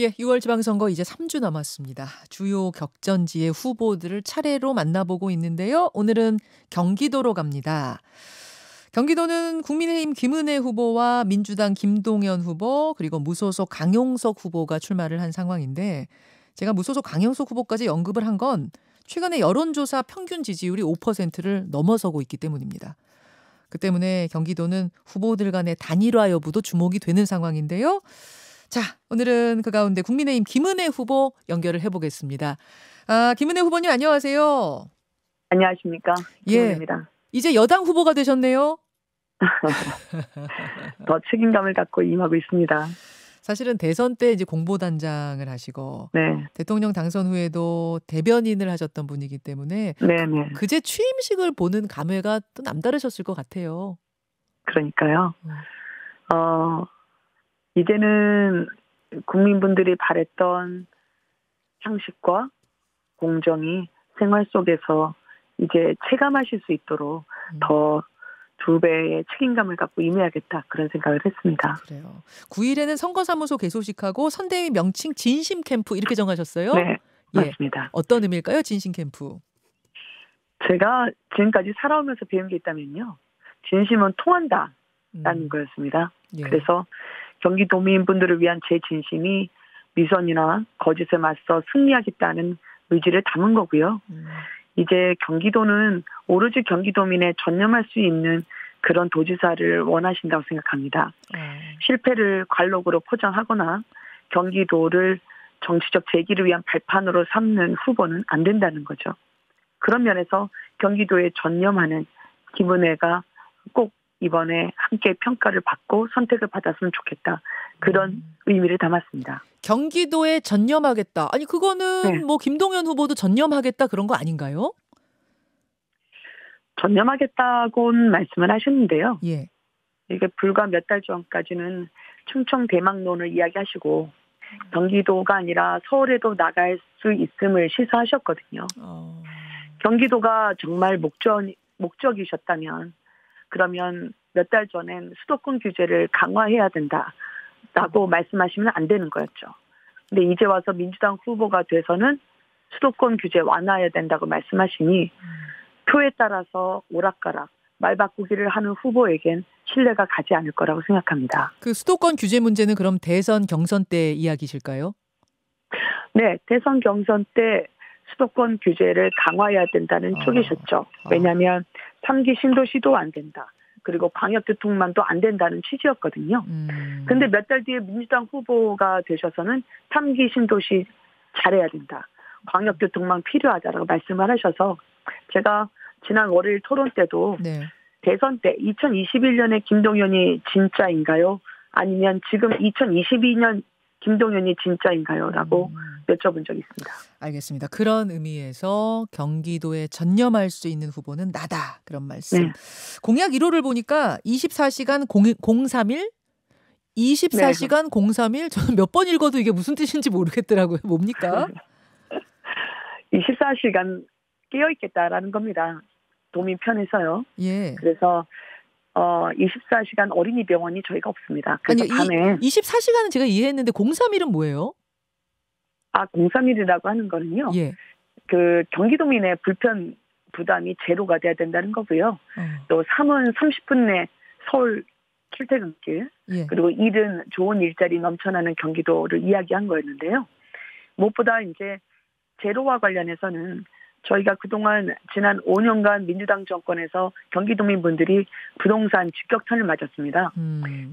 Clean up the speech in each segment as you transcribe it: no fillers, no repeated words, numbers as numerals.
예, 6월 지방선거 이제 3주 남았습니다. 주요 격전지의 후보들을 차례로 만나보고 있는데요. 오늘은 경기도로 갑니다. 경기도는 국민의힘 김은혜 후보와 민주당 김동연 후보 그리고 무소속 강용석 후보가 출마를 한 상황인데 제가 무소속 강용석 후보까지 언급을 한 건 최근에 여론조사 평균 지지율이 5%를 넘어서고 있기 때문입니다. 그 때문에 경기도는 후보들 간의 단일화 여부도 주목이 되는 상황인데요. 자, 오늘은 그 가운데 국민의힘 김은혜 후보 연결을 해보겠습니다. 김은혜 후보님 안녕하세요. 안녕하십니까. 예, 김은혜입니다. 이제 여당 후보가 되셨네요. 더 책임감을 갖고 임하고 있습니다. 사실은 대선 때 이제 공보단장을 하시고 네, 대통령 당선 후에도 대변인을 하셨던 분이기 때문에 네. 그제 취임식을 보는 감회가 또 남다르셨을 것 같아요. 그러니까요. 이제는 국민분들이 바랬던 상식과 공정이 생활 속에서 이제 체감하실 수 있도록 더 2배의 책임감을 갖고 임해야겠다 그런 생각을 했습니다. 그래요. 9일에는 선거사무소 개소식하고 선대위 명칭 진심 캠프 이렇게 정하셨어요? 네, 예. 맞습니다. 어떤 의미일까요? 진심 캠프. 제가 지금까지 살아오면서 배운 게 있다면요. 진심은 통한다라는 거였습니다. 예. 그래서 경기도민분들을 위한 제 진심이 위선이나 거짓에 맞서 승리하겠다는 의지를 담은 거고요. 이제 경기도는 오로지 경기도민에 전념할 수 있는 그런 도지사를 원하신다고 생각합니다. 실패를 관록으로 포장하거나 경기도를 정치적 재기를 위한 발판으로 삼는 후보는 안 된다는 거죠. 그런 면에서 경기도에 전념하는 김은혜가 꼭 이번에 함께 평가를 받고 선택을 받았으면 좋겠다. 그런 의미를 담았습니다. 경기도에 전념하겠다. 아니 그거는 네. 뭐 김동연 후보도 전념하겠다 그런 거 아닌가요? 전념하겠다고는 말씀을 하셨는데요. 예. 이게 불과 몇 달 전까지는 충청 대망론을 이야기하시고 경기도가 아니라 서울에도 나갈 수 있음을 시사하셨거든요. 경기도가 정말 목적이셨다면 그러면 몇 달 전엔 수도권 규제를 강화해야 된다라고 말씀하시면 안 되는 거였죠. 근데 이제 와서 민주당 후보가 돼서는 수도권 규제 완화해야 된다고 말씀하시니 표에 따라서 오락가락 말 바꾸기를 하는 후보에겐 신뢰가 가지 않을 거라고 생각합니다. 그 수도권 규제 문제는 그럼 대선 경선 때 이야기실까요? 네, 대선 경선 때 수도권 규제를 강화해야 된다는 쪽이셨죠. 왜냐하면 3기 신도시도 안 된다. 그리고 광역교통망도 안 된다는 취지였거든요. 근데 몇 달 뒤에 민주당 후보가 되셔서는 3기 신도시 잘해야 된다. 광역교통망 필요하다라고 말씀을 하셔서 제가 지난 월요일 토론 때도 네. 대선 때 2021년에 김동연이 진짜인가요? 아니면 지금 2022년 김동연이 진짜인가요? 라고 여쭤본 적이 있습니다. 알겠습니다. 그런 의미에서 경기도에 전념할 수 있는 후보는 나다. 그런 말씀. 네. 공약 1호를 보니까 24시간 031? 24시간 031? 저는 몇 번 읽어도 이게 무슨 뜻인지 모르겠더라고요. 뭡니까? 24시간 깨어있겠다라는 겁니다. 도민 편에서요. 예. 그래서 24시간 어린이 병원이 저희가 없습니다. 그래서 아니, 밤에 24시간은 제가 이해했는데 031은 뭐예요? 031이라고 하는 거는요. 예. 그 경기도민의 불편 부담이 제로가 돼야 된다는 거고요. 또 3은 30분 내 서울 출퇴근길 예. 그리고 일은 좋은 일자리 넘쳐나는 경기도를 이야기한 거였는데요. 무엇보다 이제 제로와 관련해서는 저희가 그동안 지난 5년간 민주당 정권에서 경기도민분들이 부동산 직격탄을 맞았습니다.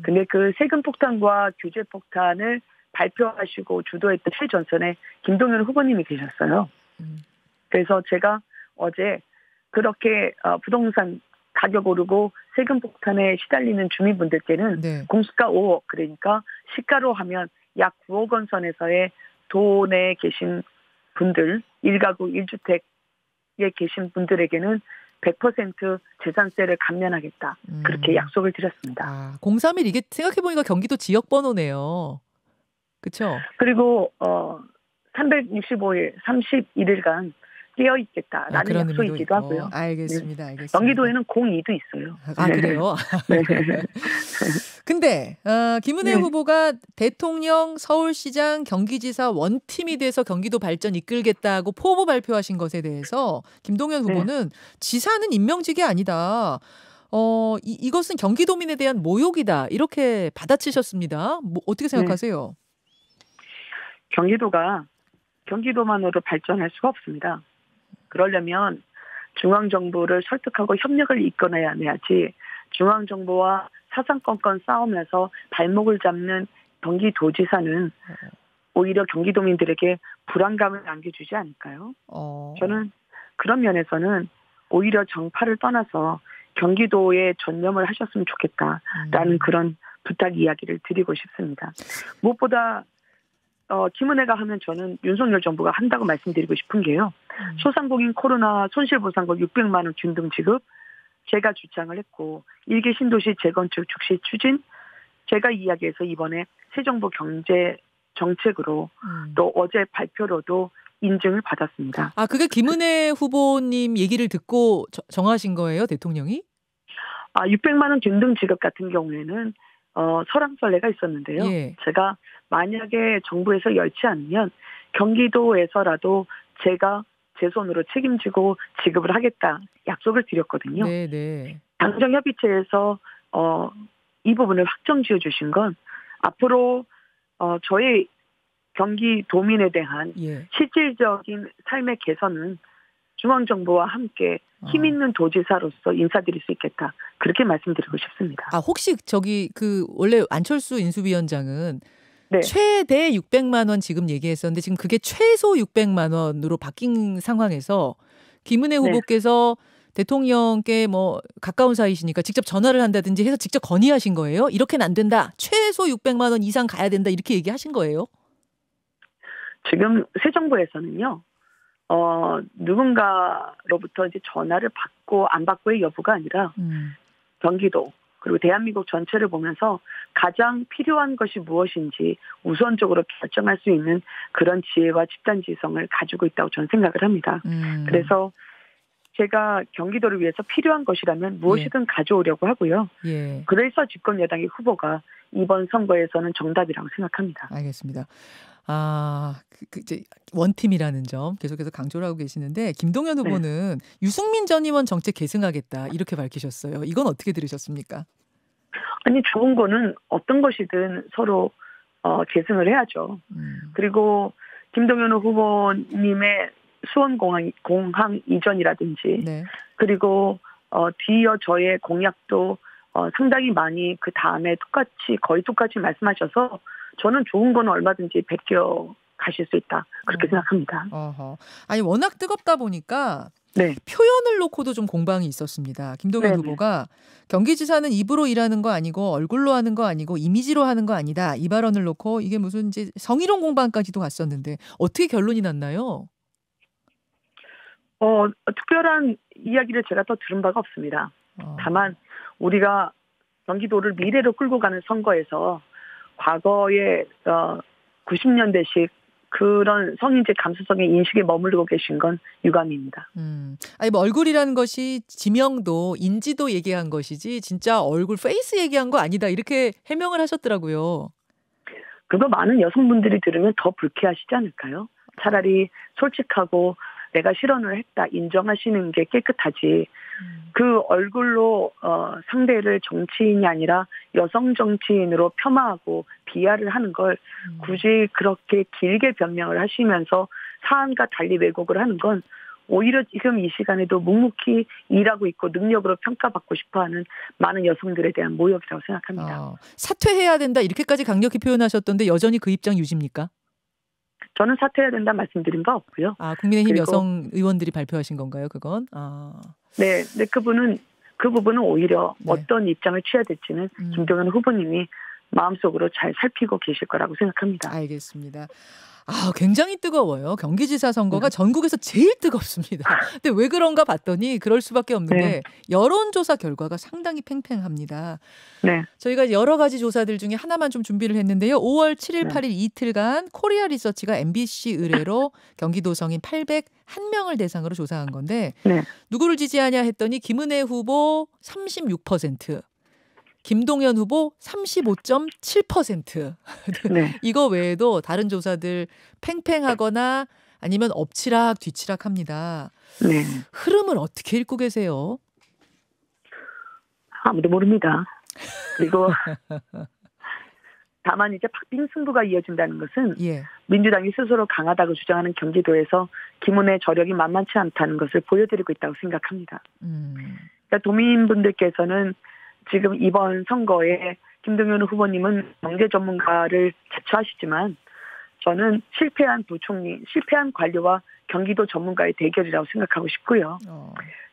근데 그 세금 폭탄과 규제 폭탄을 발표하시고 주도했던 최전선에 김동연 후보님이 계셨어요. 그래서 제가 어제 그렇게 부동산 가격 오르고 세금 폭탄에 시달리는 주민분들께는 네. 공시가 5억 그러니까 시가로 하면 약 9억 원 선에서의 도내에 계신 분들 1가구 1주택에 계신 분들에게는 100% 재산세를 감면하겠다. 그렇게 약속을 드렸습니다. 031 이게 생각해보니까 경기도 지역번호네요. 그렇죠? 그리고 365일 31일간 깨어있겠다라는 그런 약속이기도 하고요. 알겠습니다. 네. 알겠습니다. 경기도에는 02도 있어요. 그래요? 네. 근데 김은혜 네. 후보가 대통령, 서울시장, 경기지사 원팀이 돼서 경기도 발전 이끌겠다고 포부 발표하신 것에 대해서 김동연 네. 후보는 지사는 임명직이 아니다. 이것은 경기도민에 대한 모욕이다. 이렇게 받아치셨습니다. 뭐, 어떻게 네. 생각하세요? 경기도가 경기도만으로 발전할 수가 없습니다. 그러려면 중앙정부를 설득하고 협력을 이끌어내야지 중앙정부와 사상권권 싸우면서 발목을 잡는 경기도지사는 오히려 경기도민들에게 불안감을 안겨주지 않을까요? 저는 그런 면에서는 오히려 정파를 떠나서 경기도에 전념을 하셨으면 좋겠다라는 그런 부탁 이야기를 드리고 싶습니다. 무엇보다 김은혜가 하면 저는 윤석열 정부가 한다고 말씀드리고 싶은 게요. 소상공인 코로나 손실보상금 600만 원 균등 지급 제가 주장을 했고 1기 신도시 재건축 축시 추진 제가 이야기해서 이번에 새 정부 경제 정책으로 또 어제 발표로도 인증을 받았습니다. 아, 그게 김은혜 후보님 얘기를 듣고 정하신 거예요, 대통령이? 600만 원 균등 지급 같은 경우에는 설왕설래가 있었는데요. 예. 제가 만약에 정부에서 열지 않으면 경기도에서라도 제가 제 손으로 책임지고 지급을 하겠다 약속을 드렸거든요. 네네. 당정협의체에서 이 부분을 확정 지어주신 건 앞으로 저희 경기도민에 대한 예. 실질적인 삶의 개선은 중앙정부와 함께 힘 있는 도지사로서 인사드릴 수 있겠다. 그렇게 말씀드리고 싶습니다. 혹시 원래 안철수 인수위원장은 네. 최대 600만 원 지금 얘기했었는데 지금 그게 최소 600만 원으로 바뀐 상황에서 김은혜 후보께서 대통령께 뭐 가까운 사이시니까 직접 전화를 한다든지 해서 직접 건의하신 거예요? 이렇게는 안 된다. 최소 600만 원 이상 가야 된다. 이렇게 얘기하신 거예요? 지금 새 정부에서는요. 누군가로부터 이제 전화를 받고 안 받고의 여부가 아니라 경기도 그리고 대한민국 전체를 보면서 가장 필요한 것이 무엇인지 우선적으로 결정할 수 있는 그런 지혜와 집단지성을 가지고 있다고 저는 생각을 합니다. 그래서 제가 경기도를 위해서 필요한 것이라면 무엇이든 가져오려고 하고요. 예. 그래서 집권 여당의 후보가 이번 선거에서는 정답이라고 생각합니다. 알겠습니다. 이제 원팀이라는 점 계속해서 강조를 하고 계시는데 김동연 후보는 유승민 전 의원 정책 계승하겠다 이렇게 밝히셨어요. 이건 어떻게 들으셨습니까? 아니 좋은 거는 어떤 것이든 서로 계승을 해야죠. 그리고 김동연 후보님의 수원공항 이전이라든지 그리고 뒤이어 저의 공약도 상당히 많이 그 다음에 거의 똑같이 말씀하셔서 저는 좋은 건 얼마든지 베껴 가실 수 있다. 그렇게 생각합니다. 아니 워낙 뜨겁다 보니까 표현을 놓고도 좀 공방이 있었습니다. 김동연 후보가 경기지사는 입으로 일하는 거 아니고 얼굴로 하는 거 아니고 이미지로 하는 거 아니다. 이 발언을 놓고 이게 무슨 이제 성희롱 공방까지도 갔었는데 어떻게 결론이 났나요? 특별한 이야기를 제가 더 들은 바가 없습니다. 다만 우리가 경기도를 미래로 끌고 가는 선거에서 과거에 90년대식 그런 성인지 감수성의 인식에 머무르고 계신 건 유감입니다. 아니 뭐 얼굴이라는 것이 지명도 인지도 얘기한 것이지 진짜 얼굴 페이스 얘기한 거 아니다 이렇게 해명을 하셨더라고요. 그거 많은 여성분들이 들으면 더 불쾌하시지 않을까요? 차라리 솔직하고 내가 실언을 했다 인정하시는 게 깨끗하지. 그 얼굴로 상대를 정치인이 아니라 여성 정치인으로 폄하하고 비하를 하는 걸 굳이 그렇게 길게 변명을 하시면서 사안과 달리 왜곡을 하는 건 오히려 지금 이 시간에도 묵묵히 일하고 있고 능력으로 평가받고 싶어하는 많은 여성들에 대한 모욕이라고 생각합니다. 사퇴해야 된다 이렇게까지 강력히 표현하셨던데 여전히 그 입장 유지입니까? 저는 사퇴해야 된다 말씀드린 바 없고요. 국민의힘 여성 의원들이 발표하신 건가요, 그건? 네, 그 부분은 오히려 어떤 입장을 취해야 될지는 김동연 후보님이 마음속으로 잘 살피고 계실 거라고 생각합니다. 알겠습니다. 굉장히 뜨거워요. 경기지사 선거가 전국에서 제일 뜨겁습니다. 근데 왜 그런가 봤더니 그럴 수밖에 없는데 여론조사 결과가 상당히 팽팽합니다. 저희가 여러 가지 조사들 중에 하나만 좀 준비를 했는데요. 5월 7일, 8일 이틀간 코리아 리서치가 MBC 의뢰로 경기도 성인 801명을 대상으로 조사한 건데 누구를 지지하냐 했더니 김은혜 후보 36%, 김동연 후보 35.7%. 네. 이거 외에도 다른 조사들 팽팽하거나 아니면 엎치락 뒤치락합니다. 네. 흐름을 어떻게 읽고 계세요? 아무도 모릅니다. 그리고 다만 이제 박빙승부가 이어진다는 것은 예. 민주당이 스스로 강하다고 주장하는 경기도에서 김은혜 저력이 만만치 않다는 것을 보여드리고 있다고 생각합니다. 그러니까 도민분들께서는 지금 이번 선거에 김동연 후보님은 경제 전문가를 자처하시지만 저는 실패한 부총리, 실패한 관료와 경기도 전문가의 대결이라고 생각하고 싶고요.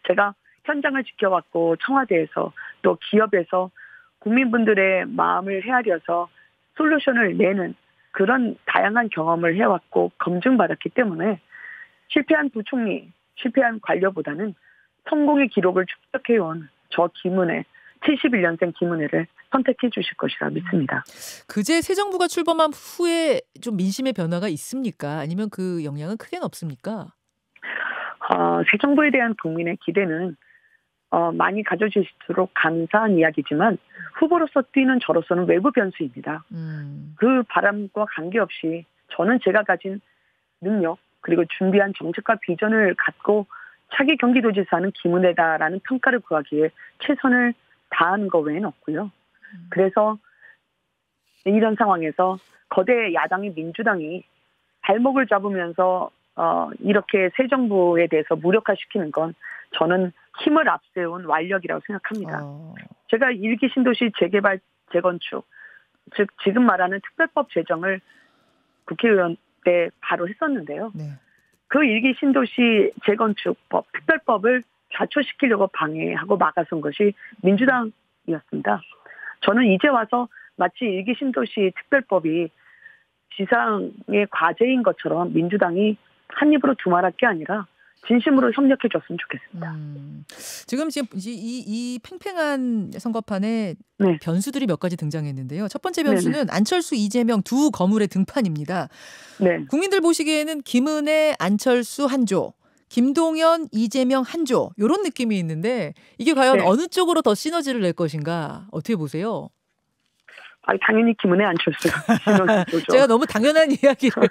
제가 현장을 지켜왔고 청와대에서 또 기업에서 국민분들의 마음을 헤아려서 솔루션을 내는 그런 다양한 경험을 해왔고 검증받았기 때문에 실패한 부총리, 실패한 관료보다는 성공의 기록을 축적해온 저 김은혜, 71년생 김은혜를 선택해 주실 것이라 믿습니다. 그제 새 정부가 출범한 후에 좀 민심의 변화가 있습니까? 아니면 그 영향은 크게는 없습니까? 새 정부에 대한 국민의 기대는 많이 가져주실수록 감사한 이야기지만 후보로서 뛰는 저로서는 외부 변수입니다. 그 바람과 관계없이 저는 제가 가진 능력 그리고 준비한 정책과 비전을 갖고 차기 경기도지사는 김은혜다라는 평가를 구하기에 최선을 다하는 것 외에는 없고요. 그래서 이런 상황에서 거대 야당인 민주당이 발목을 잡으면서 이렇게 새 정부에 대해서 무력화시키는 건 저는 힘을 앞세운 완력이라고 생각합니다. 제가 1기 신도시 재개발 재건축, 즉 지금 말하는 특별법 제정을 국회의원 때 바로 했었는데요. 네. 그 1기 신도시 재건축법, 특별법을 좌초시키려고 방해하고 막아선 것이 민주당이었습니다. 저는 이제 와서 마치 1기 신도시 특별법이 지상의 과제인 것처럼 민주당이 한 입으로 두말할 게 아니라 진심으로 협력해 줬으면 좋겠습니다. 지금 이 팽팽한 선거판에 네. 변수들이 몇 가지 등장했는데요. 첫 번째 변수는 네네. 안철수, 이재명 두 거물의 등판입니다. 네. 국민들 보시기에는 김은혜, 안철수 한 조, 김동연, 이재명 한 조 이런 느낌이 있는데 이게 과연 네. 어느 쪽으로 더 시너지를 낼 것인가 어떻게 보세요? 당연히 김은혜, 안철수. 제가 너무 당연한 이야기를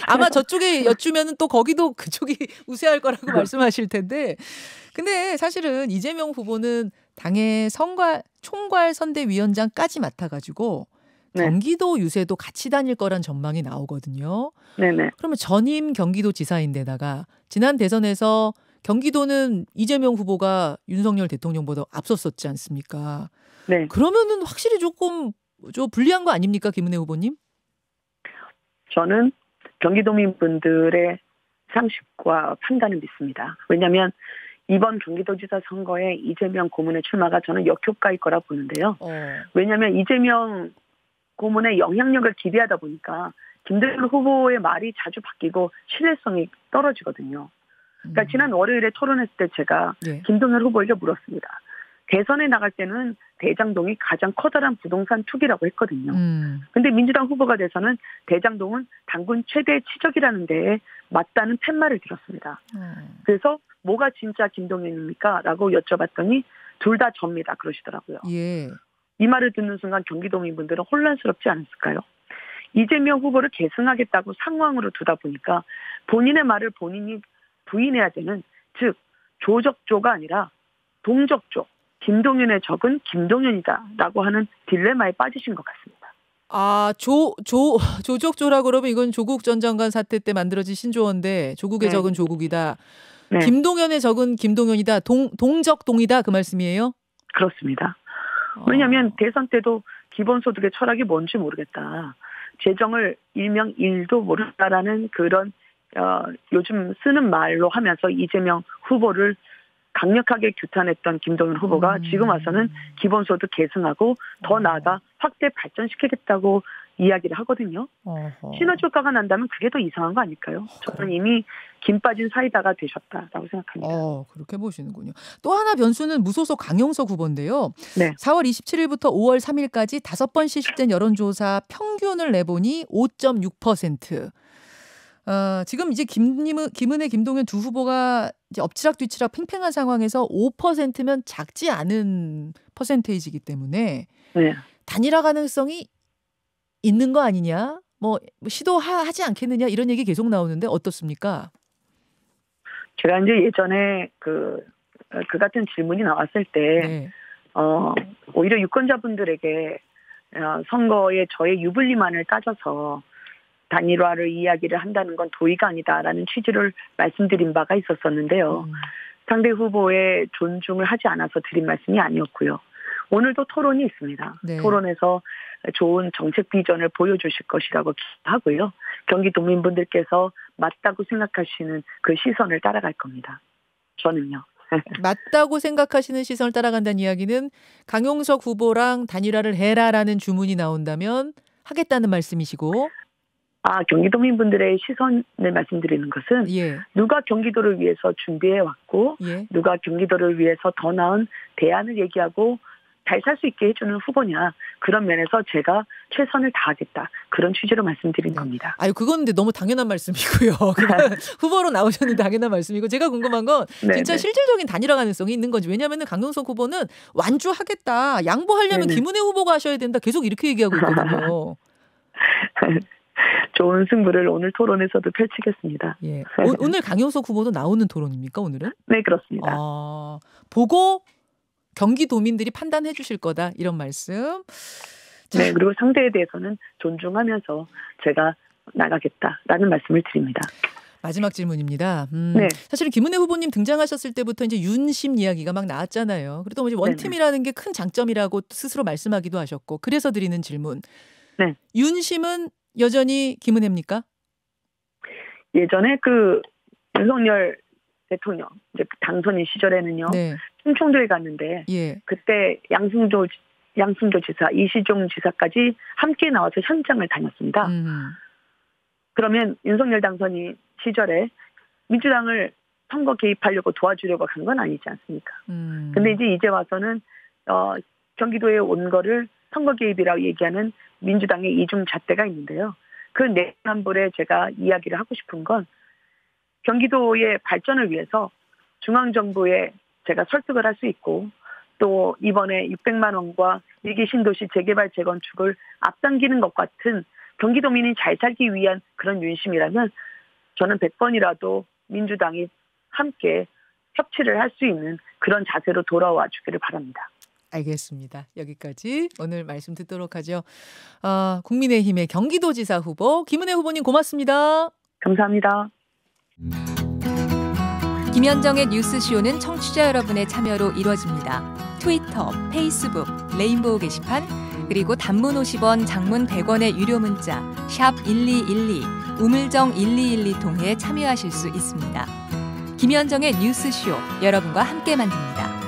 아마 저쪽에 여쭈면 또 거기도 그쪽이 우세할 거라고 말씀하실 텐데 근데 사실은 이재명 후보는 당의 총괄 선대위원장까지 맡아가지고 네. 경기도 유세도 같이 다닐 거란 전망이 나오거든요. 네네. 그러면 전임 경기도지사인데다가 지난 대선에서 경기도는 이재명 후보가 윤석열 대통령보다 앞섰었지 않습니까? 네. 그러면은 확실히 조금 불리한 거 아닙니까, 김은혜 후보님? 저는 경기도민분들의 상식과 판단을 믿습니다. 왜냐하면 이번 경기도지사 선거에 이재명 고문의 출마가 저는 역효과일 거라 보는데요. 왜냐하면 이재명 고문의 영향력을 기대하다 보니까 김동연 후보의 말이 자주 바뀌고 신뢰성이 떨어지거든요. 그러니까 지난 월요일에 토론했을 때 제가 네. 김동연 후보에게 물었습니다. 대선에 나갈 때는 대장동이 가장 커다란 부동산 투기라고 했거든요. 근데 민주당 후보가 돼서는 대장동은 당군 최대 치적이라는 데에 맞다는 팻말을 들었습니다. 그래서 뭐가 진짜 김동연입니까? 라고 여쭤봤더니 둘 다 접니다. 그러시더라고요. 예. 이 말을 듣는 순간 경기도민분들은 혼란스럽지 않았을까요? 이재명 후보를 계승하겠다고 상황으로 두다 보니까 본인의 말을 본인이 부인해야 되는 즉 조적조가 아니라 동적조. 김동연의 적은 김동연이다라고 하는 딜레마에 빠지신 것 같습니다. 조적조라 그러면 이건 조국 전 장관 사태 때 만들어진 신조어인데 조국의 네. 적은 조국이다. 네. 김동연의 적은 김동연이다. 동적동이다 그 말씀이에요? 그렇습니다. 왜냐하면 대선 때도 기본소득의 철학이 뭔지 모르겠다. 재정을 일명 일도 모른다라는 그런 요즘 쓰는 말로 하면서 이재명 후보를 강력하게 규탄했던 김동연 후보가 지금 와서는 기본소득 계승하고 더 나아가 확대 발전시키겠다고 이야기를 하거든요. 시너지 효과가 난다면 그게 더 이상한 거 아닐까요? 저는 이미 김 빠진 사이다가 되셨다라고 생각합니다. 그렇게 보시는군요. 또 하나 변수는 무소속 강용석 후보인데요. 네. 4월 27일부터 5월 3일까지 5번 실시된 여론조사 평균을 내보니 5.6%. 지금 이제 김은혜, 김동연 두 후보가 이제 엎치락뒤치락 팽팽한 상황에서 5%면 작지 않은 퍼센테이지이기 때문에 네. 단일화 가능성이 있는 거 아니냐? 뭐 시도하지 않겠느냐 이런 얘기 계속 나오는데 어떻습니까? 제가 이제 예전에 그 같은 질문이 나왔을 때 네. 오히려 유권자분들에게 선거에 저의 유불리만을 따져서 단일화를 이야기를 한다는 건 도의가 아니다라는 취지를 말씀드린 바가 있었었는데요. 상대 후보의 존중을 하지 않아서 드린 말씀이 아니었고요. 오늘도 토론이 있습니다. 네. 토론에서 좋은 정책 비전을 보여주실 것이라고 기대하고요. 경기도민분들께서 맞다고 생각하시는 그 시선을 따라갈 겁니다. 저는요. 맞다고 생각하시는 시선을 따라간다는 이야기는 강용석 후보랑 단일화를 해라라는 주문이 나온다면 하겠다는 말씀이시고. 경기도민분들의 시선을 말씀드리는 것은 예. 누가 경기도를 위해서 준비해 왔고 예. 누가 경기도를 위해서 더 나은 대안을 얘기하고 잘 살 수 있게 해주는 후보냐, 그런 면에서 제가 최선을 다하겠다, 그런 취지로 말씀드린 겁니다. 아유, 그건 근데 너무 당연한 말씀이고요. 후보로 나오셨는데 당연한 말씀이고, 제가 궁금한 건 진짜 실질적인 단일화 가능성이 있는 건지. 왜냐하면 강용석 후보는 완주하겠다, 양보하려면 김은혜 후보가 하셔야 된다, 계속 이렇게 얘기하고 있거든요. 좋은 승부를 오늘 토론에서도 펼치겠습니다. 예. 오늘 강용석 후보도 나오는 토론입니까, 오늘은? 네, 그렇습니다. 보고 경기도민들이 판단해 주실 거다, 이런 말씀. 네, 그리고 상대에 대해서는 존중하면서 제가 나가겠다라는 말씀을 드립니다. 마지막 질문입니다. 네. 사실은 김은혜 후보님 등장하셨을 때부터 이제 윤심 이야기가 막 나왔잖아요. 그래도 이제 원팀이라는 게 큰 장점이라고 스스로 말씀하기도 하셨고, 그래서 드리는 질문. 네. 윤심은 여전히 김은혜입니까? 예전에 윤석열 대통령 이제 당선인 시절에는요. 네. 충청도에 갔는데 그때 양승조 지사, 이시종 지사까지 함께 나와서 현장을 다녔습니다. 그러면 윤석열 당선인 시절에 민주당을 선거 개입하려고 도와주려고 간 건 아니지 않습니까? 근데 이제 와서는 경기도에 온 거를 선거 개입이라고 얘기하는 민주당의 이중 잣대가 있는데요. 그 내란불에 제가 이야기를 하고 싶은 건, 경기도의 발전을 위해서 중앙정부에 제가 설득을 할 수 있고, 또 이번에 600만 원과 1기 신도시 재개발 재건축을 앞당기는 것 같은 경기도민이 잘 살기 위한 그런 윤심이라면, 저는 100번이라도 민주당이 함께 협치를 할 수 있는 그런 자세로 돌아와 주기를 바랍니다. 알겠습니다. 여기까지 오늘 말씀 듣도록 하죠. 국민의힘의 경기도지사 후보 김은혜 후보님, 고맙습니다. 감사합니다. 김현정의 뉴스쇼는 청취자 여러분의 참여로 이루어집니다. 트위터, 페이스북, 레인보우 게시판, 그리고 단문 50원, 장문 100원의 유료 문자 샵 1212, 우물정 1212 통해 참여하실 수 있습니다. 김현정의 뉴스쇼, 여러분과 함께 만듭니다.